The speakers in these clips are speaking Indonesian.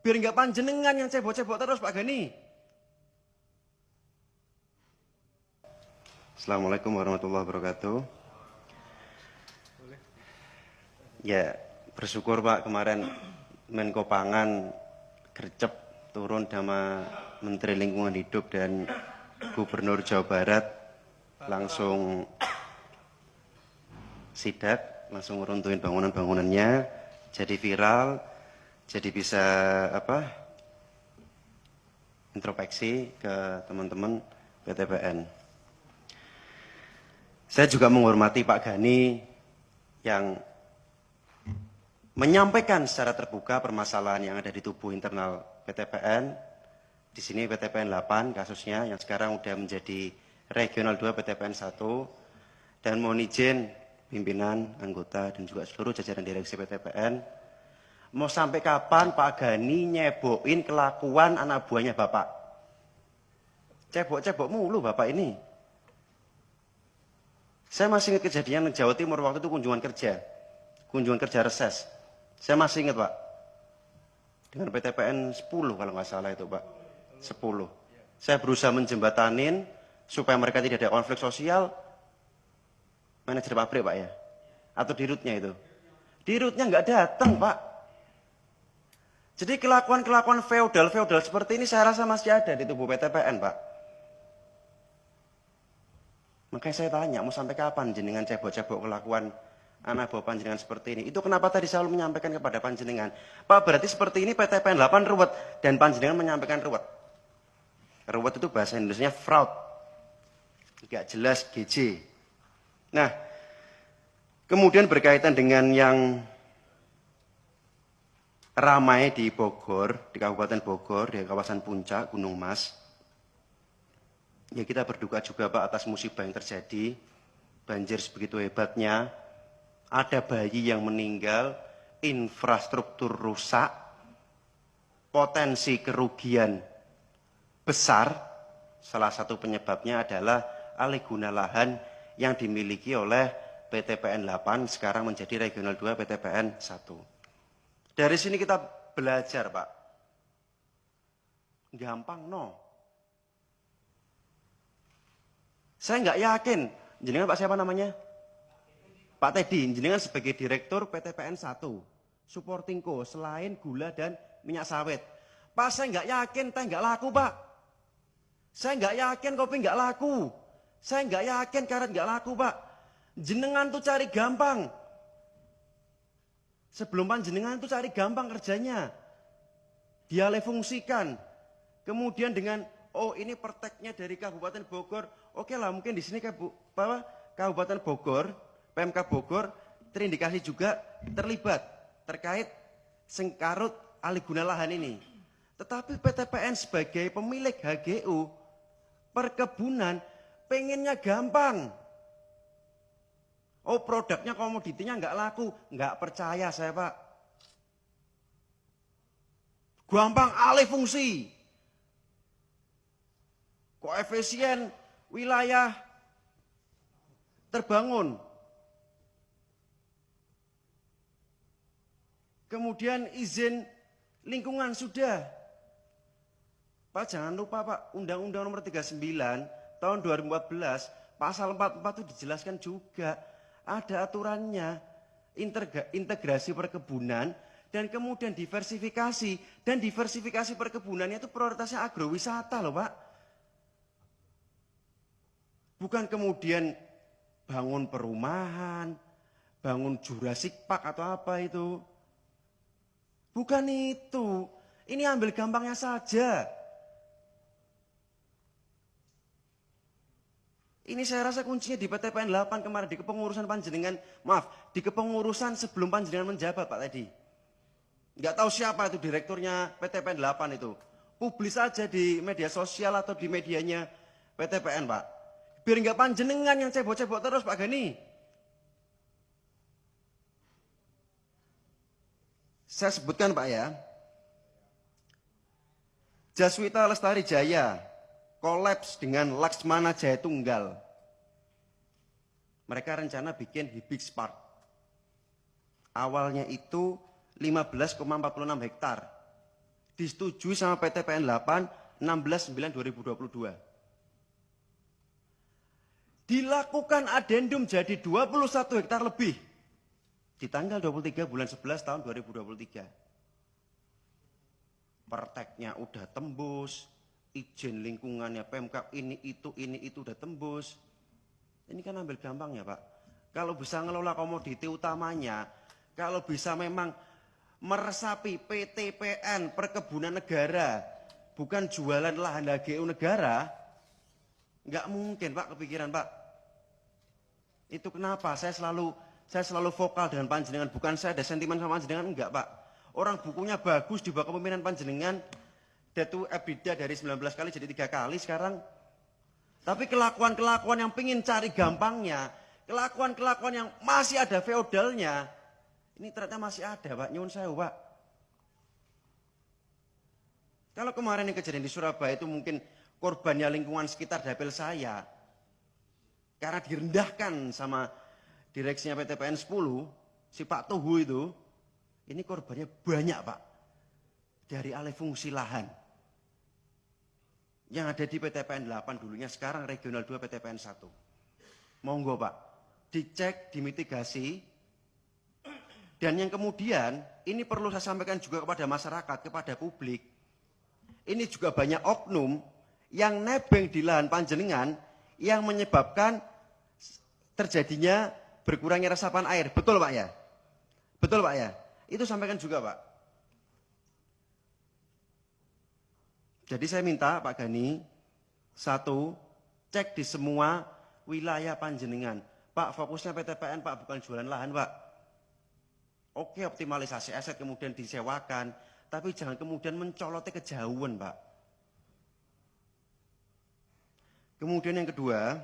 Biar nggak panjenengan yang cebok-cebok terus Pak Gani. Assalamualaikum warahmatullahi wabarakatuh. Ya, bersyukur Pak kemarin Menko Pangan gercep turun sama Menteri Lingkungan Hidup dan Gubernur Jawa Barat langsung sidak, langsung ngeruntuhin bangunan-bangunannya, jadi viral, jadi bisa introspeksi ke teman-teman PTPN. Saya juga menghormati Pak Gani yang menyampaikan secara terbuka permasalahan yang ada di tubuh internal PTPN. Di sini PTPN 8 kasusnya yang sekarang sudah menjadi Regional 2 PTPN 1. Dan mohon izin pimpinan, anggota dan juga seluruh jajaran direksi PTPN, mau sampai kapan Pak Gani nyebokin kelakuan anak buahnya Bapak? Cebok-cebok mulu Bapak ini. Saya masih ingat kejadian di Jawa Timur waktu itu kunjungan kerja reses. Saya masih ingat Pak, dengan PTPN 10 kalau nggak salah itu Pak, 10. Saya berusaha menjembatanin supaya mereka tidak ada konflik sosial. Manajer pabrik Pak ya, atau dirutnya itu, dirutnya nggak datang Pak. Jadi kelakuan-kelakuan feodal seperti ini saya rasa masih ada di tubuh PTPN Pak. Makanya saya tanya, mau sampai kapan jenengan cebok-cebok kelakuan anak buah panjenengan seperti ini? Itu kenapa tadi selalu menyampaikan kepada panjenengan, Pak berarti seperti ini PTPN 8 ruwet, dan panjenengan menyampaikan ruwet. Ruwet itu bahasa Indonesianya fraud, nggak jelas GJ. Nah, kemudian berkaitan dengan yang ramai di Bogor, di Kabupaten Bogor, di kawasan Puncak, Gunung Mas. Ya kita berduka juga Pak atas musibah yang terjadi, banjir sebegitu hebatnya, ada bayi yang meninggal, infrastruktur rusak, potensi kerugian besar, salah satu penyebabnya adalah alih guna lahan yang dimiliki oleh PTPN 8, sekarang menjadi Regional 2 PTPN 1. Dari sini kita belajar Pak, gampang no. Saya nggak yakin, jenengan Pak siapa namanya? Pak Teddy, jenengan sebagai Direktur PTPN 1, Supportingco, selain gula dan minyak sawit. Pak saya nggak yakin teh nggak laku Pak. Saya nggak yakin kopi nggak laku. Saya nggak yakin karet nggak laku Pak. Jenengan tuh cari gampang. Sebelum panjenengan tuh cari gampang kerjanya. Dialih fungsikan. Kemudian dengan oh ini perteknya dari Kabupaten Bogor, oke lah mungkin di sini Kabupaten Bogor, PMK Bogor terindikasi juga terlibat terkait sengkarut alih guna lahan ini. Tetapi PTPN sebagai pemilik HGU perkebunan pengennya gampang. Oh produknya komoditinya nggak laku, nggak percaya saya Pak. Gampang alih fungsi. Koefisien wilayah terbangun. Kemudian izin lingkungan sudah. Pak jangan lupa Pak, Undang-Undang Nomor 39 tahun 2014 pasal 44 itu dijelaskan juga ada aturannya, integrasi perkebunan dan kemudian diversifikasi, dan diversifikasi perkebunannya itu prioritasnya agrowisata loh Pak. Bukan kemudian bangun perumahan, bangun Jurassic Park atau apa itu. Bukan itu. Ini ambil gampangnya saja. Ini saya rasa kuncinya di PTPN 8 kemarin, di kepengurusan panjenengan, maaf, di kepengurusan sebelum panjenengan menjabat Pak tadi. Nggak tahu siapa itu direkturnya PTPN 8 itu. Publis saja di media sosial atau di medianya PTPN Pak. Biar nggak panjenengan yang cebok-cebok terus Pak Gani. Saya sebutkan Pak ya. Jaswita Lestari Jaya kolaps dengan Laksmana Jaya Tunggal. Mereka rencana bikin Hibis Park. Awalnya itu 15,46 hektar. disetujui sama PT PN 8 16/9/2022. Dilakukan adendum jadi 21 hektar lebih di tanggal 23 bulan 11 tahun 2023. Perteknya udah tembus, izin lingkungannya Pemkab ini itu udah tembus. Ini kan ambil gampang ya Pak. Kalau bisa ngelola komoditi utamanya, kalau bisa memang meresapi PT PN Perkebunan Negara, bukan jualan lahan HGU negara, nggak mungkin Pak kepikiran Pak. Itu kenapa saya selalu vokal dengan panjenengan, bukan saya ada sentimen sama panjenengan, enggak Pak. Orang bukunya bagus di bawah kepemimpinan panjenengan, Datu EBITDA dari 19 kali jadi 3 kali sekarang. Tapi kelakuan-kelakuan yang pingin cari gampangnya, kelakuan-kelakuan yang masih ada feodalnya, ini ternyata masih ada Pak, nyuwun sewu Pak. Kalau kemarin yang kejadian di Surabaya itu mungkin korbannya lingkungan sekitar dapil saya, karena direndahkan sama direksinya PT PN 10, si Pak Tuhu itu, ini korbannya banyak Pak, dari alih fungsi lahan. Yang ada di PT PN 8 dulunya, sekarang regional 2 PT PN 1. Monggo Pak, dicek, dimitigasi. Dan yang kemudian, ini perlu saya sampaikan juga kepada masyarakat, kepada publik. Ini juga banyak oknum yang nebeng di lahan panjenengan yang menyebabkan terjadinya berkurangnya resapan air. Betul Pak ya? Betul Pak ya? Itu sampaikan juga Pak. Jadi saya minta Pak Gani, satu, cek di semua wilayah panjenengan. Pak, fokusnya PT PN Pak, bukan jualan lahan Pak. Oke, optimalisasi aset kemudian disewakan, tapi jangan kemudian mencolotnya kejauhan Pak. Kemudian yang kedua,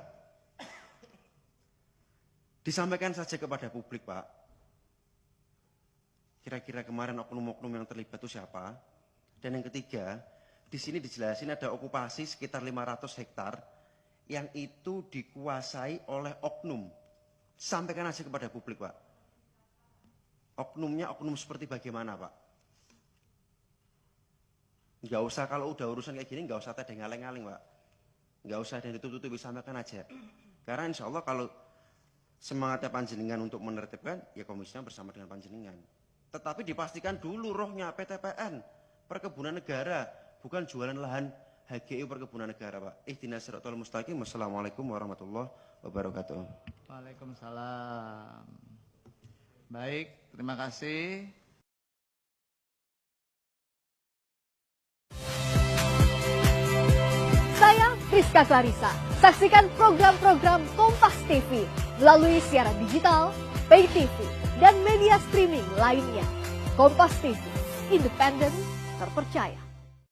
disampaikan saja kepada publik Pak. Kira-kira kemarin oknum-oknum yang terlibat itu siapa? Dan yang ketiga, di sini dijelasin ada okupasi sekitar 500 hektar yang itu dikuasai oleh oknum. Sampaikan aja kepada publik Pak. Oknumnya oknum seperti bagaimana Pak? Nggak usah kalau udah urusan kayak gini nggak usah ada ngaleng-ngaleng Pak. Nggak usah ada ditutup-tutupi, sampaikan aja. Karena insya Allah kalau semangatnya panjenengan untuk menertibkan, ya komisinya bersama dengan panjenengan. Tetapi dipastikan dulu rohnya PT PN Perkebunan Negara, bukan jualan lahan HGU Perkebunan Negara Pak. Ihdinas siratal mustaqim. Wassalamualaikum warahmatullahi wabarakatuh. Waalaikumsalam. Baik, terima kasih. Saya Rizka Clarissa. Saksikan program-program Kompas TV melalui siaran digital, pay TV, dan media streaming lainnya. Kompas TV, independen, terpercaya.